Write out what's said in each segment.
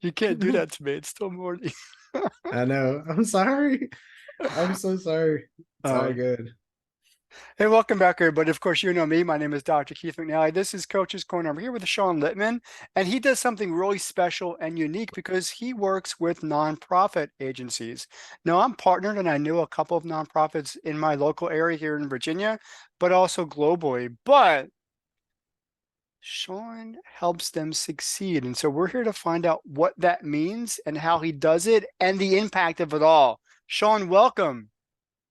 You can't do that to me. It's still morning. I know. I'm sorry. I'm so sorry. It's All all right. good. Hey, welcome back, everybody. Of course, you know me. My name is Dr. Keith McNally. This is Coach's Corner. I'm here with Sean Littman, and he does something really special and unique because he works with nonprofit agencies. Now, I'm partnered, and I know a couple of nonprofits in my local area here in Virginia, but also globally. But Sean helps them succeed. And so we're here to find out what that means and how he does it and the impact of it all. Sean, welcome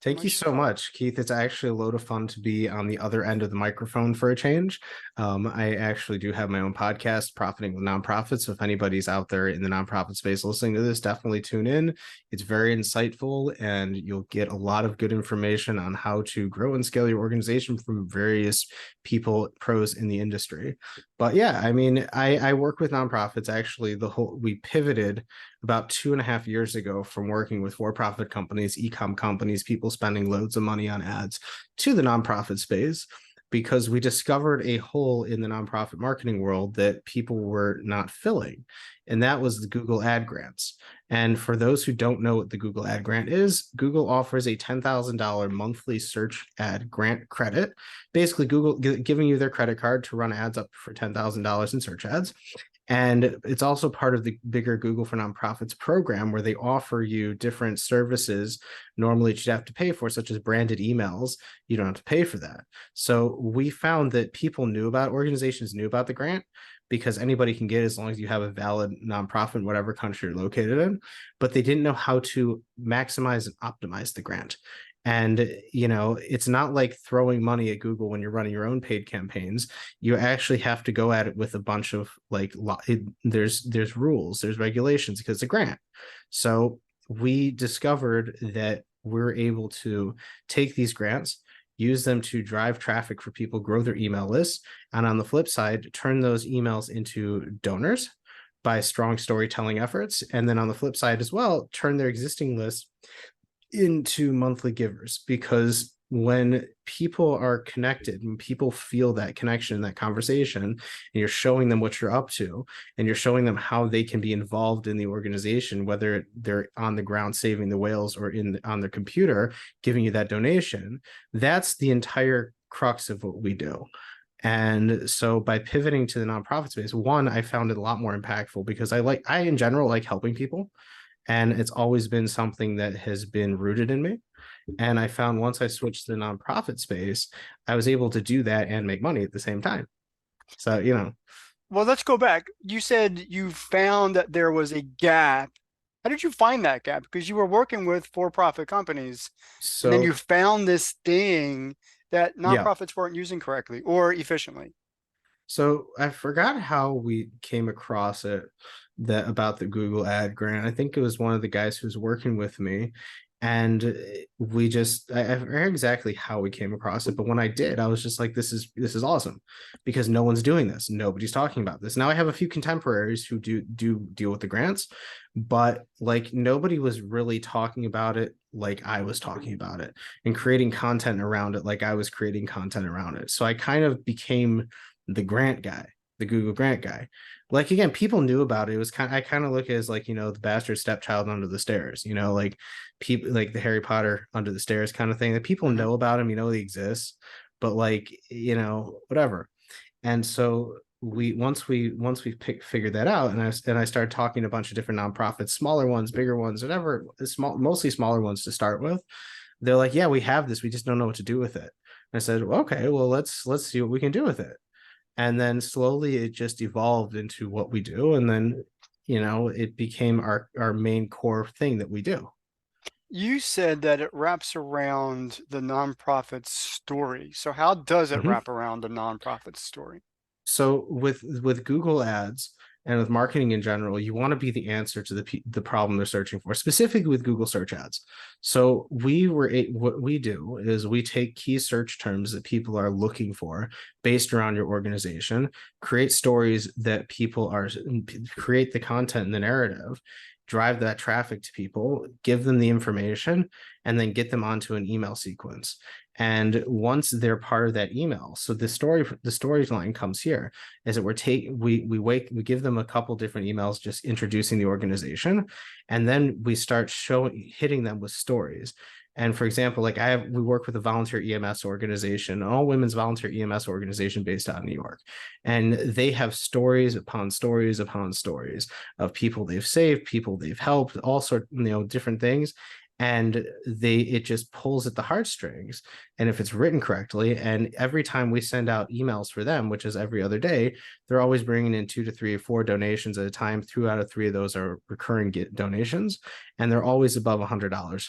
to Thank my you so show. much, Keith. It's actually a load of fun to be on the other end of the microphone for a change. I actually do have my own podcast, Profiting with Nonprofits. So if anybody's out there in the nonprofit space listening to this, definitely tune in. It's very insightful, and you'll get a lot of good information on how to grow and scale your organization from various people, pros in the industry. But yeah, I mean, I work with nonprofits. Actually, we pivoted about 2.5 years ago from working with for-profit companies, e-com companies, people spending loads of money on ads, to the nonprofit space, because we discovered a hole in the nonprofit marketing world that people were not filling. And that was the Google ad grants. And for those who don't know what the Google ad grant is, Google offers a $10,000 monthly search ad grant credit. Basically, Google giving you their credit card to run ads up for $10,000 in search ads. And it's also part of the bigger Google for Nonprofits program, where they offer you different services normally you'd have to pay for, such as branded emails. You don't have to pay for that. So we found that organizations knew about the grant, because anybody can get it as long as you have a valid nonprofit in whatever country you're located in, but they didn't know how to maximize and optimize the grant. And, it's not like throwing money at Google when you're running your own paid campaigns. You actually have to go at it with a bunch of there's rules, there's regulations, because it's a grant. So we discovered that we're able to take these grants, use them to drive traffic for people, grow their email lists, and on the flip side, turn those emails into donors by strong storytelling efforts. And then on the flip side as well, turn their existing list into monthly givers. Because when people are connected, when people feel that connection, that conversation, and you're showing them what you're up to, and you're showing them how they can be involved in the organization, whether they're on the ground saving the whales or on their computer giving you that donation, that's the entire crux of what we do. And so by pivoting to the nonprofit space, one, I found it a lot more impactful, because I in general like helping people, and it's always been something that has been rooted in me. And I found once I switched to the nonprofit space, I was able to do that and make money at the same time. So, Well, let's go back. You said you found that there was a gap. How did you find that gap? Because you were working with for-profit companies, and then you so found this thing that yeah. nonprofits weren't using correctly or efficiently. So I forgot how we came across it, that about the Google ad grant. I think it was one of the guys who was working with me, and I forget exactly how we came across it, but when I did, I was just like, this is awesome, because no one's doing this. Nobody's talking about this. Now I have a few contemporaries who do deal with the grants, but like nobody was really talking about it like I was talking about it, and creating content around it like I was creating content around it. So I kind of became the grant guy, the Google grant guy. Like again, people knew about it. It was I kind of look at it as like, the bastard stepchild under the stairs, like people like the Harry Potter under the stairs kind of thing, that people Mhm. know about him, he exists, but like, whatever. And so figured that out, and I started talking to a bunch of different nonprofits, smaller ones, bigger ones, whatever, mostly smaller ones to start with. They're like, yeah, we have this, we just don't know what to do with it. And I said, well, okay, well, let's see what we can do with it. And then slowly it just evolved into what we do, and then it became our main core thing that we do. You said that it wraps around the nonprofit story. So how does it Mhm. wrap around the nonprofit story? So with Google Ads and with marketing in general, you want to be the answer to the problem they're searching for, specifically with Google search ads. So what we do is we take key search terms that people are looking for based around your organization, create stories that people are create the content and the narrative, drive that traffic to people, give them the information, and then get them onto an email sequence. And once they're part of that email, so the storyline comes here is that we give them a couple different emails just introducing the organization, and then we start hitting them with stories. And for example, like we work with a volunteer EMS organization, an all women's volunteer EMS organization based out of New York. And they have stories upon stories upon stories of people they've saved, people they've helped, all sorts, different things. And it just pulls at the heartstrings. And if it's written correctly, and every time we send out emails for them, which is every other day, they're always bringing in 2 to 3 or 4 donations at a time. 2 out of 3 of those are recurring donations, and they're always above $100,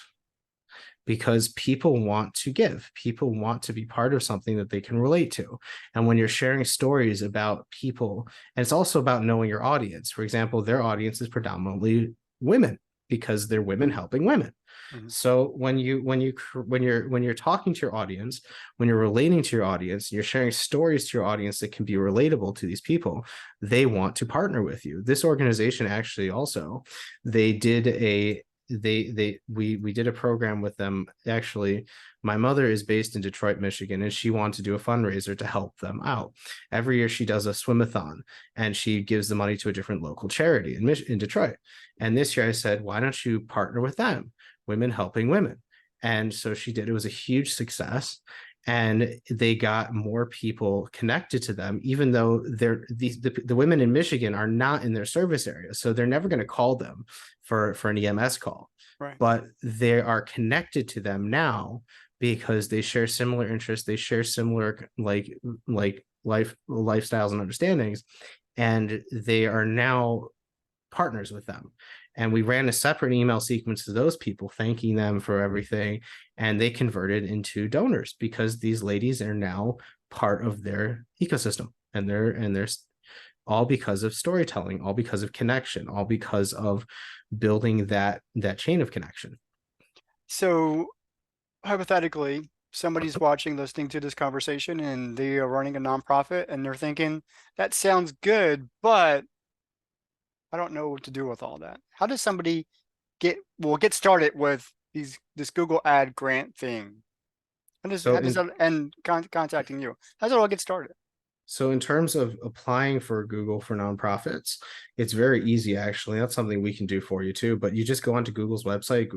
because people want to give. People want to be part of something that they can relate to. And when you're sharing stories about people, and it's also about knowing your audience. For example, their audience is predominantly women because they're women helping women. Mhm. So when you're talking to your audience, when you're relating to your audience, you're sharing stories to your audience that can be relatable to these people, they want to partner with you. This organization actually also, they did a we did a program with them. Actually, my mother is based in Detroit, Michigan, and she wanted to do a fundraiser to help them out. Every year she does a swimathon, and she gives the money to a different local charity in Detroit. And this year I said, why don't you partner with them? Women helping women. And so she did. It was a huge success, and they got more people connected to them, even though the women in Michigan are not in their service area, so they're never going to call them for an EMS call, Right. but they are connected to them now because they share similar interests, they share similar lifestyles and understandings, and they are now partners with them. And we ran a separate email sequence to those people, thanking them for everything. And they converted into donors because these ladies are now part of their ecosystem. And they're all because of storytelling, all because of connection, all because of building that chain of connection. So hypothetically, somebody's watching, listening to this conversation, and they are running a nonprofit, and they're thinking, that sounds good, but I don't know what to do with all that. How does somebody get started with this Google ad grant thing? So How does in that and contacting you? How does it all get started? So in terms of applying for Google for nonprofits, it's very easy actually. That's something we can do for you too. But you just go onto Google's website,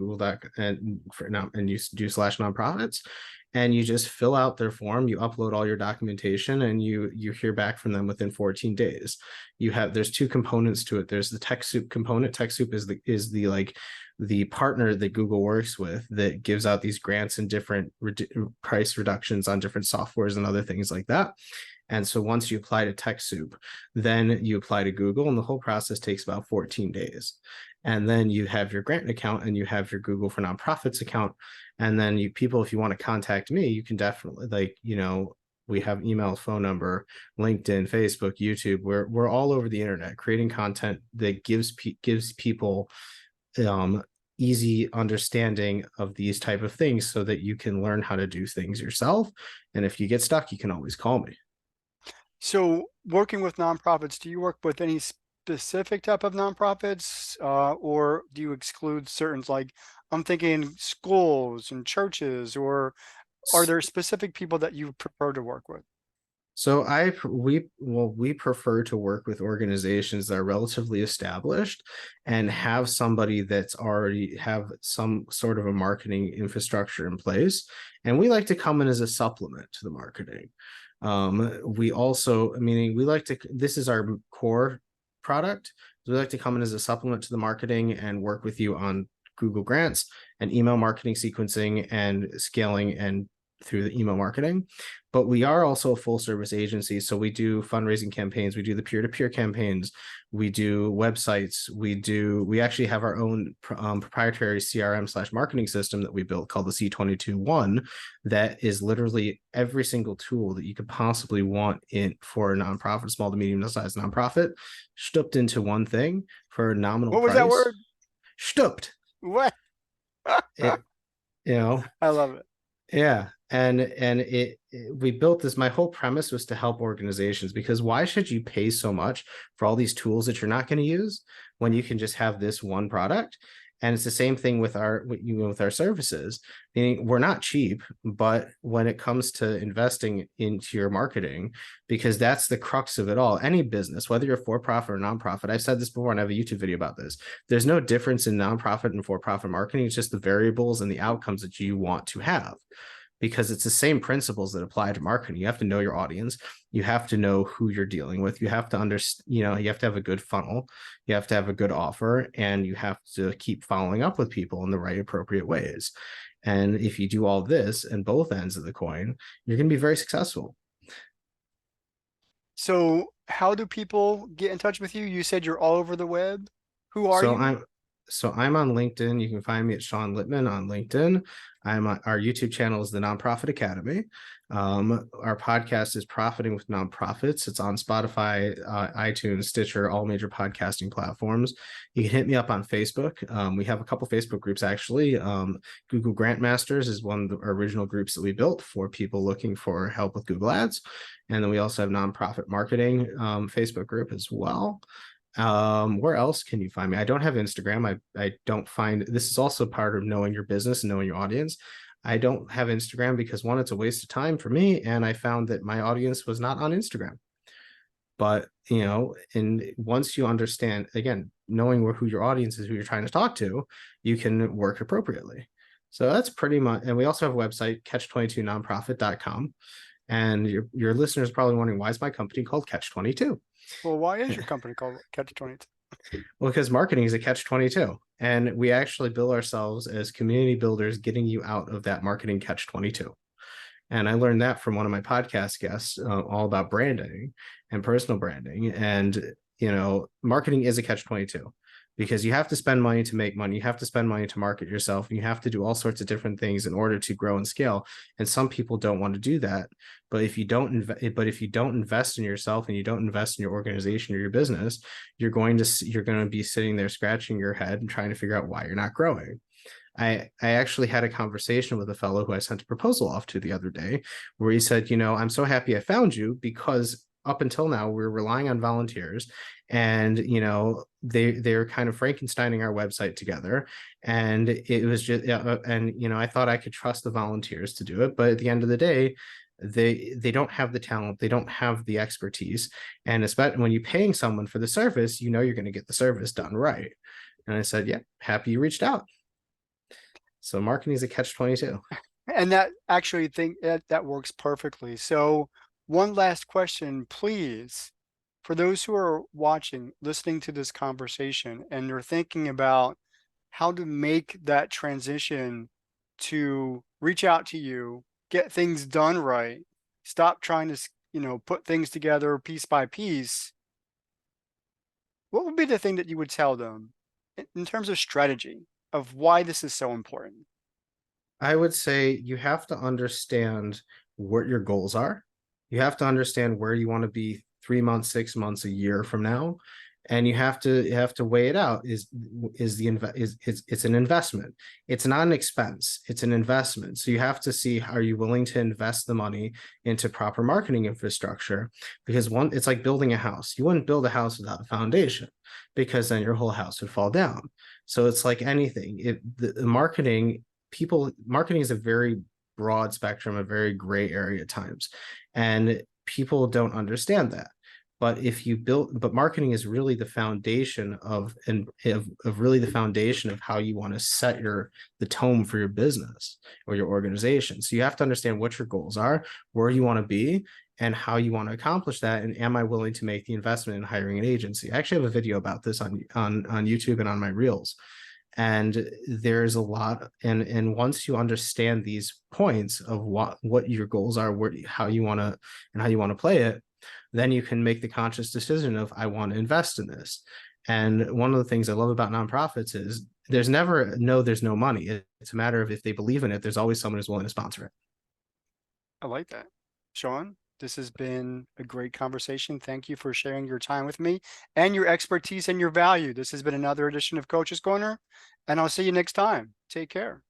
and you do /nonprofits, and you just fill out their form. You upload all your documentation, and you hear back from them within 14 days. There's 2 components to it. There's the TechSoup component. TechSoup is the like the partner that Google works with that gives out these grants and different price reductions on different softwares and other things like that. And so once you apply to TechSoup, then you apply to Google, and the whole process takes about 14 days. And then you have your grant account and you have your Google for Nonprofits account. And then if you want to contact me, you can definitely, we have email, phone number, LinkedIn, Facebook, YouTube. We're all over the internet creating content that gives people easy understanding of these type of things so that you can learn how to do things yourself. And if you get stuck, you can always call me. So working with nonprofits, do you work with any specific type of nonprofits, or do you exclude certain, like I'm thinking schools and churches, or are there specific people that you prefer to work with? So we prefer to work with organizations that are relatively established and have somebody that's already have some sort of a marketing infrastructure in place. And we like to come in as a supplement to the marketing. We also, meaning we like to, this is our core product. So we like to come in as a supplement to the marketing and work with you on Google grants and email marketing sequencing and scaling and through the email marketing. But we are also a full service agency. So we do fundraising campaigns, we do the peer-to-peer campaigns, we do websites, we actually have our own proprietary CRM/marketing system that we built called the C22 that is literally every single tool that you could possibly want in for a nonprofit, small to medium sized nonprofit, stooped into one thing for a nominal What was that price. word? Stooped. What? It, you know, I love it. yeah. We built this. My whole premise was to help organizations, because why should you pay so much for all these tools that you're not going to use when you can just have this one product? And it's the same thing with our services. Meaning we're not cheap, but when it comes to investing into your marketing, because that's the crux of it all. Any business, whether you're for profit or nonprofit, I've said this before and I have a YouTube video about this. There's no difference in nonprofit and for profit marketing. It's just the variables and the outcomes that you want to have, because it's the same principles that apply to marketing. You have to know your audience. You have to know who you're dealing with. You have to understand, you have to have a good funnel. You have to have a good offer, and you have to keep following up with people in the right appropriate ways. And if you do all this and both ends of the coin, you're going to be very successful. So how do people get in touch with you? You said you're all over the web. Who are So you? I'm I'm on LinkedIn. You can find me at Sean Littman on LinkedIn. Our YouTube channel is the Nonprofit Academy. Our podcast is Profiting with Nonprofits. It's on Spotify, iTunes, Stitcher, all major podcasting platforms. You can hit me up on Facebook. We have a couple Facebook groups actually. Google Grant Masters is one of the original groups that we built for people looking for help with Google Ads. And then we also have Nonprofit Marketing Facebook group as well. Where else can you find me? I don't have Instagram. I don't find, this is also part of knowing your business and knowing your audience. I don't have Instagram because, one, it's a waste of time for me, and I found that my audience was not on Instagram. But and once you understand, again, knowing who your audience is, who you're trying to talk to, you can work appropriately. So that's pretty much. And we also have a website, catch22nonprofit.com. And your listeners are probably wondering, why is my company called Catch 22? Well, why is your company called Catch 22? Well, because marketing is a catch 22. And we actually bill ourselves as community builders, getting you out of that marketing catch 22. And I learned that from one of my podcast guests, all about branding and personal branding. And, marketing is a catch 22, because you have to spend money to make money. You have to spend money to market yourself. And you have to do all sorts of different things in order to grow and scale. And some people don't want to do that. But if you don't invest in yourself, and you don't invest in your organization or your business, you're going to be sitting there scratching your head and trying to figure out why you're not growing. I actually had a conversation with a fellow who I sent a proposal off to the other day, where he said, I'm so happy I found you, because up until now we're relying on volunteers, and they're kind of Frankensteining our website together, and it was just and I thought I could trust the volunteers to do it, but at the end of the day, they don't have the talent, they don't have the expertise, and especially when you're paying someone for the service, you're going to get the service done right. And I said, yeah, happy you reached out. So marketing is a catch 22. And that actually that works perfectly. So one last question, please. For those who are watching, listening to this conversation, and they're thinking about how to make that transition to reach out to you, get things done right, stop trying to, put things together piece by piece, what would be the thing that you would tell them in terms of strategy of why this is so important? I would say you have to understand what your goals are. You have to understand where you want to be 3 months, 6 months, a year from now, and you have to weigh it out. It's an investment. It's not an expense. It's an investment. So you have to see, are you willing to invest the money into proper marketing infrastructure? Because it's like building a house. You wouldn't build a house without a foundation, because then your whole house would fall down. So it's like anything. Marketing is a very broad spectrum, a very gray area at times, and people don't understand that. But marketing is really the foundation of really the foundation of how you want to set the tone for your business or your organization. So you have to understand what your goals are, where you want to be, and how you want to accomplish that. And am I willing to make the investment in hiring an agency? I actually have a video about this on YouTube and on my reels. And there's a lot, and once you understand these points of what your goals are, how you want to play it, then you can make the conscious decision of, I want to invest in this. And one of the things I love about nonprofits is there's no money. It's a matter of, if they believe in it, there's always someone who's willing to sponsor it. I like that. Sean, this has been a great conversation. Thank you for sharing your time with me and your expertise and your value. This has been another edition of Coach's Corner, and I'll see you next time. Take care.